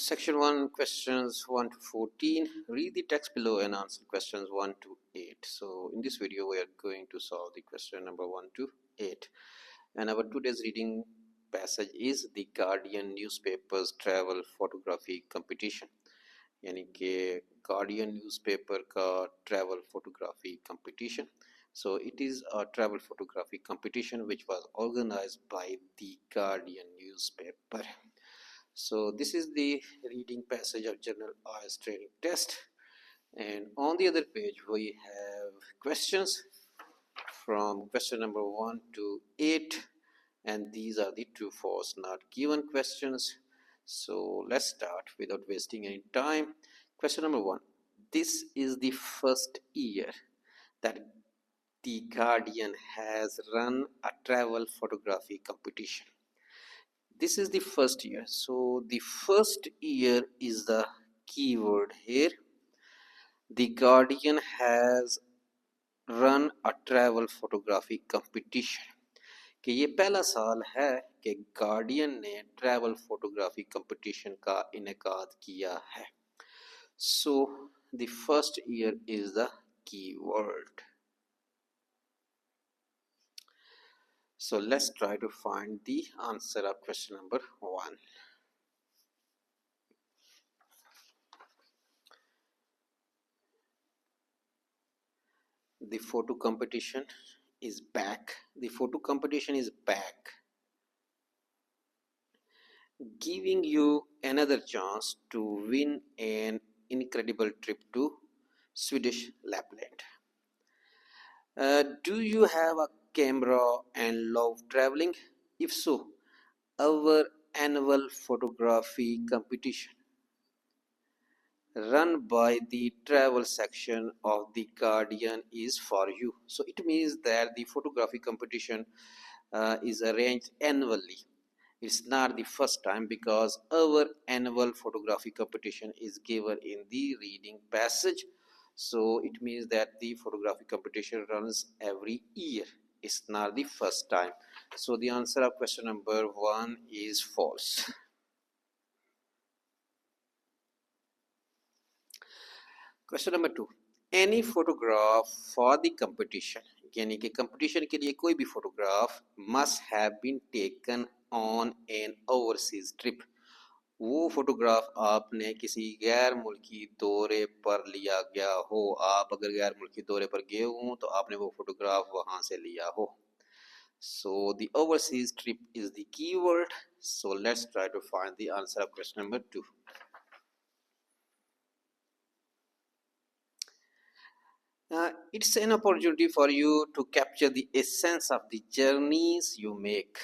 Section 1, questions 1 to 14. Read the text below and answer questions 1 to 8. So in this video we are going to solve the question number 1 to 8. And our today's reading passage is the Guardian newspaper's travel photography competition. यानी कि Guardian newspaper का travel photography competition. So it is a travel photography competition which was organized by the Guardian newspaper. So this is the reading passage of General Ielts training test, and on the other page we have questions from question number 1 to 8, and these are the true false not given questions. So let's start without wasting any time. Question number 1. This is the first year that the Guardian has run a travel photography competition. This is the first year, so the first year is the keyword here. The Guardian has run a travel photography competition. कि ये पहला साल है कि guardian ने travel photography competition का इनेकाद किया है. So the first year is the keyword. So let's try to find the answer of question number 1. The photo competition is back. The photo competition is back, giving you another chance to win an incredible trip to Swedish Lapland. Do you have a camera and love traveling? If so, our annual photography competition run by the travel section of the Guardian is for you. So it means that the photography competition is arranged annually. It's not the first time, because our annual photography competition is given in the reading passage. So it means that the photography competition runs every year. It's not the first time. So the answer of question number 1 is false. Question number 2. Any photograph for the competition, यानी कि competition के लिए कोई भी photograph must have been taken on an overseas trip. वो photograph आपने किसी गैर मुल्की दौरे पर लिया गया हो. आप अगर गैर मुल्की दौरे पर गए हो तो आपने वो फोटोग्राफ वहां से लिया हो. So the overseas trip is the keyword. So let's try to find the answer of question number 2. It's an opportunity for you to capture the essence of the journeys you make.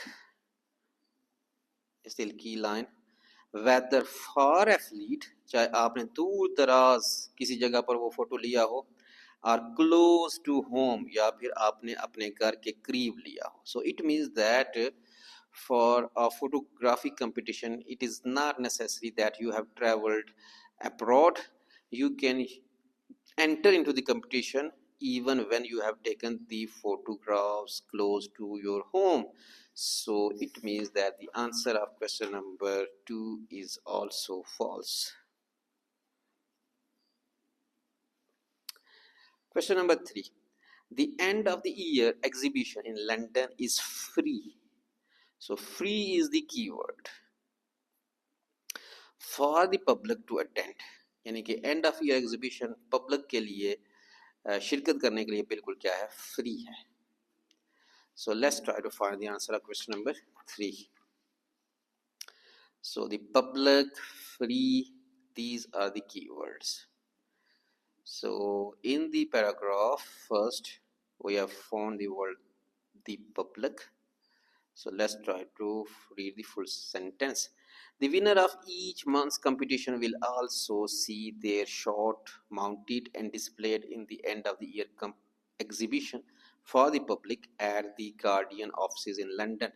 Still key line. Whether for athlete, चाहे आपने दूर दराज किसी जगह पर वो photo लिया हो, or close to home, या फिर आपने अपने घर के करीब लिया हो. So it means that for a photography competition, it is not necessary that you have traveled abroad. You can enter into the competition even when you have taken the photographs close to your home. So it means that the answer of question number 2 is also false. Question number 3. The end of the year exhibition in London is free. So free is the keyword for the public to attend. यानी कि end of year exhibition public के लिए शिरकत करने के लिए बिल्कुल क्या है, फ्री है. So let's try to find the answer of question number 3. So the public, free, these are the keywords. So in the paragraph first we have found the word the public. So let's try to read the full sentence. The winner of each month's competition will also see their shot mounted and displayed in the end of the year exhibition for the public at the Guardian offices in London.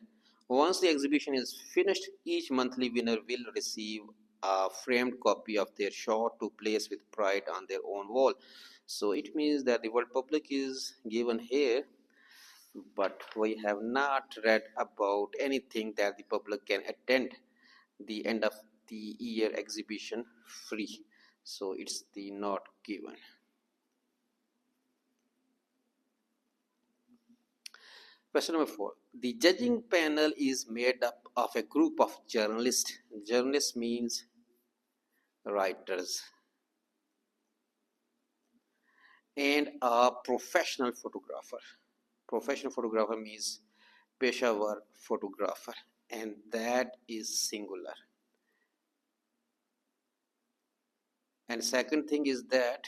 Once the exhibition is finished, each monthly winner will receive a framed copy of their shot to place with pride on their own wall. So it means that the word public is given here, but we have not read about anything that the public can attend the end of the year exhibition free, so it's the not given. Question number 4. The judging panel is made up of a group of journalists. Journalists means writers, and a professional photographer. Professional photographer means peshawar photographer, and that is singular. And second thing is that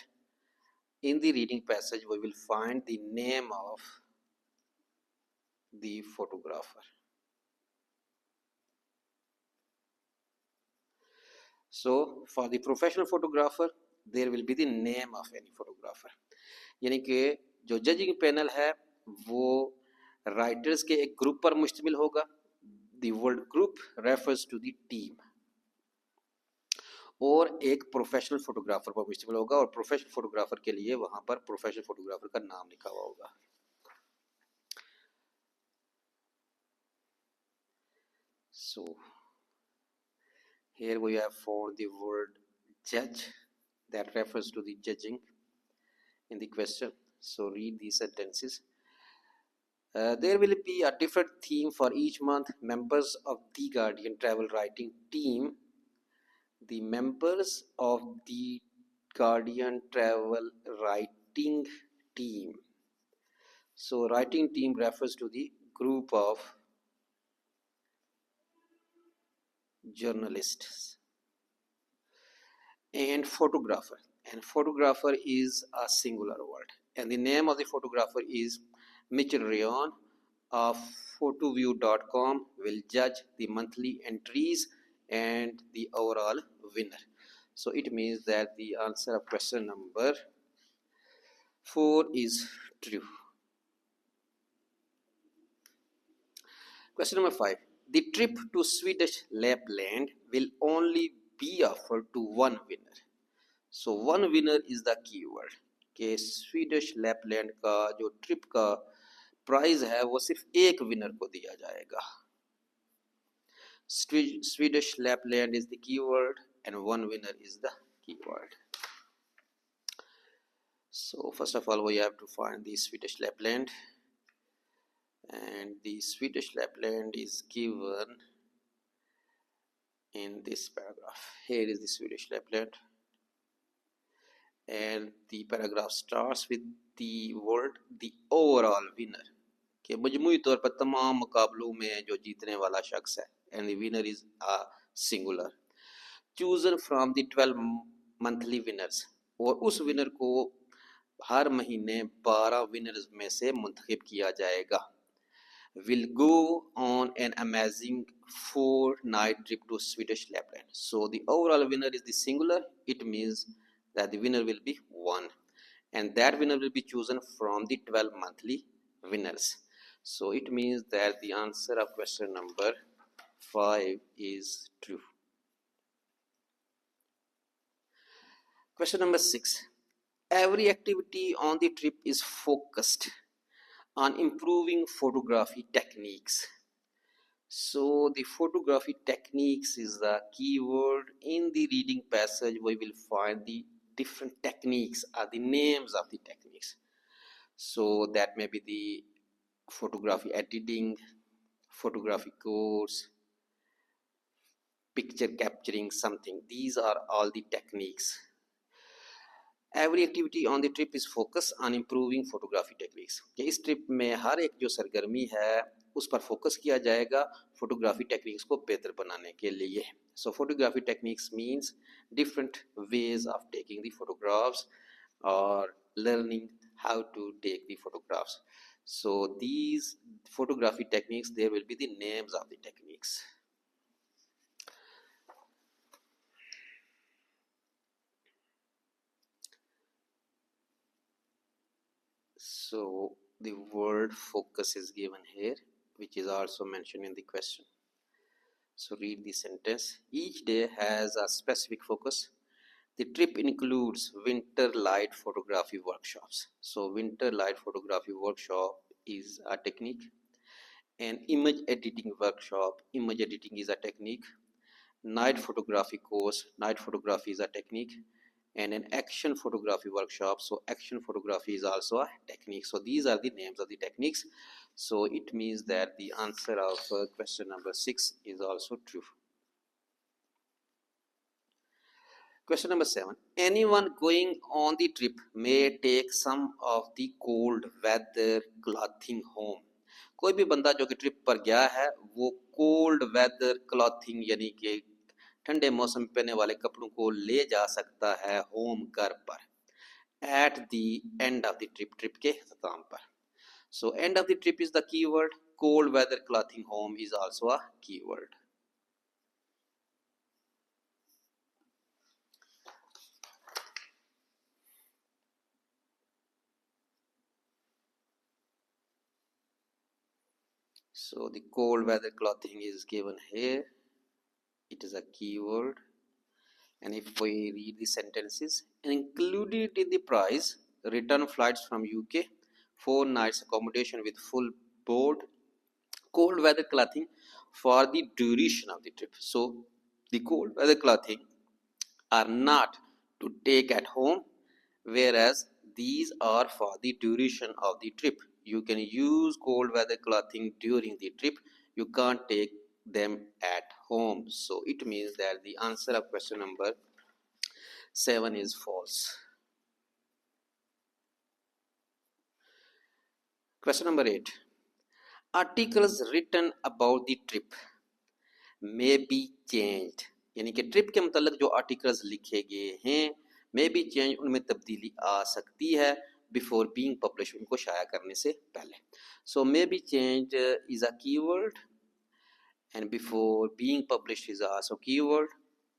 in the reading passage we will find the name of the photographer. So for the professional photographer there will be the name of any photographer. यानी कि जो judging panel है वो writers के एक group पर मुश्तमिल होगा. The word group refers to the team. और एक प्रोफेशनल फोटोग्राफर पर मुश्तमिल होगा, और प्रोफेशनल फोटोग्राफर के लिए वहां पर प्रोफेशनल फोटोग्राफर का नाम लिखा हुआ होगा. So here we have found the word judge that refers to the judging in the question. So read these sentences. There will be a different theme for each month. Members of the Guardian travel writing team. The members of the Guardian travel writing team. So writing team refers to the group of journalists. And photographer. And photographer is a singular word. And the name of the photographer is Mitchell Rayon of photoview.com will judge the monthly entries and the overall winner. So it means that the answer of question number 4 is true. Question number 5. The trip to Swedish Lapland will only be offered to one winner. So one winner is the keyword. कि Swedish Lapland का जो trip का prize है वो सिर्फ एक winner को दिया जाएगा. Swedish Lapland is the keyword and one winner is the keyword. So first of all we have to find the Swedish Lapland, and the Swedish Lapland is given in this paragraph. Here is the Swedish Lapland, and the paragraph starts with the word the overall winner, कि मजमूई तौर पर तमाम मुकाबलों में जो जीतने वाला शख्स है, and the winner is a singular. Chosen from the 12 monthly winners, और उस विनर को हर महीने 12 विनर्स में से मुंतखब किया जाएगा. Will go on an amazing 4-night trip to Swedish Lapland. So the overall winner is the singular. It means that the winner will be one, and that winner will be chosen from the 12 monthly winners. So it means that the answer of question number 5 is true. Question number 6. Every activity on the trip is focused on improving photography techniques. So the photography techniques is the keyword. In the reading passage we will find the different techniques are the names of the techniques. So that may be the photography editing, photography course, picture capturing something. These are all the techniques. Every activity on the trip is focused on improving photography techniques. कि इस trip में हर एक जो सरगर्मी है उस पर focus किया जाएगा फोटोग्राफी टेक्निक्स को बेहतर बनाने के लिए. So photography techniques means different ways of taking the photographs or learning how to take the photographs. So these photography techniques, there will be the names of the techniques. So the word focus is given here, which is also mentioned in the question. So read the sentence. Each day has a specific focus. The trip includes winter light photography workshops. So winter light photography workshop is a technique. An image editing workshop. Image editing is a technique. night photography course. Night photography is a technique, and an action photography workshop. So action photography is also a technique. So these are the names of the techniques. So it means that the answer of question number 6 is also true. Question number 7. Anyone going on the trip may take some of the cold weather clothing home. कोई भी बंदा जो कि trip पर गया है वो cold weather clothing यानी कि ठंडे मौसम में पहनने वाले कपड़ों को ले जा सकता है होम घर पर at the end of the trip, trip के अख्ताम पर. So end of the trip is the keyword. Cold weather clothing home is also a keyword. So the cold weather clothing is given here. It is a keyword. And if we read the sentences, included in the price, return flights from UK, 4 nights accommodation with full board, cold weather clothing for the duration of the trip. So the cold weather clothing are not to take at home, whereas these are for the duration of the trip. You can use cold weather clothing during the trip. You can't take them at home. So it means that the answer of question number 7 is false. Question number 8. Articles written about the trip may be changed. यानी कि trip के मतलब जो articles लिखे गए हैं मे be change, उनमें तब्दीली आ सकती है बिफोर बीइंग पब्लिश, उनको शाया करने से पहले. So may be change is a keyword and before being published is also keyword,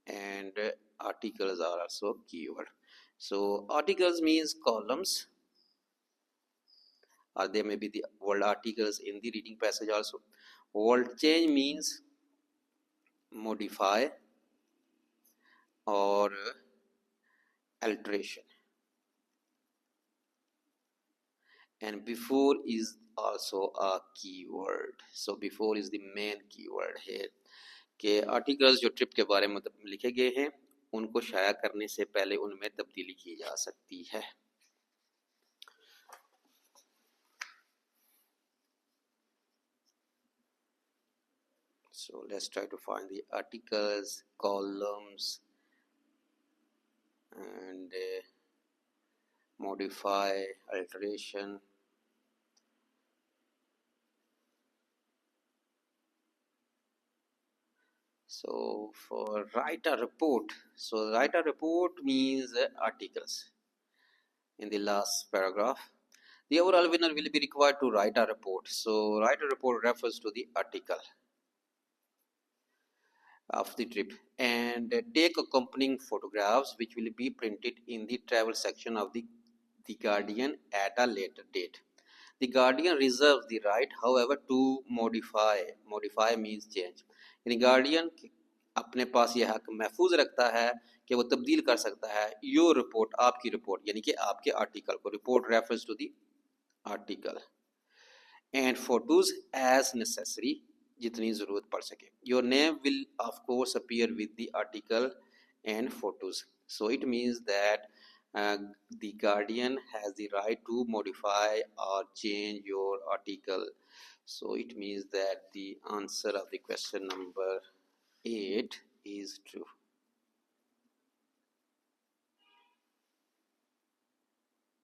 and articles are also keyword. So articles means columns, or there may be the word articles in the reading passage also. Word change means modify or alteration, and before is also a keyword. So before is the main keyword here कि articles जो trip के बारे में लिखे गए हैं उनको शाया करने से पहले उनमें तब्दीली की जा सकती है. So let's try to find the articles, columns, and modify, alteration. So for write a report, so write a report means articles. In the last paragraph, the overall winner will be required to write a report. So write a report refers to the article of the trip, and take accompanying photographs which will be printed in the travel section of the Guardian at a later date. The Guardian reserves the right, however, to modify. Modify means change. यानी Guardian अपने पास यह हक महफूज रखता है कि वो तब्दील कर सकता है योर रिपोर्ट, आपकी रिपोर्ट यानी कि आपके आर्टिकल को. Report refers to the article, and photos as necessary, जितनी ज़रूरत पड़ सके. Your name will of course appear with the article and photos. So it means that the Guardian has the right to modify or change your article. So it means that the answer of the question number 8 is true.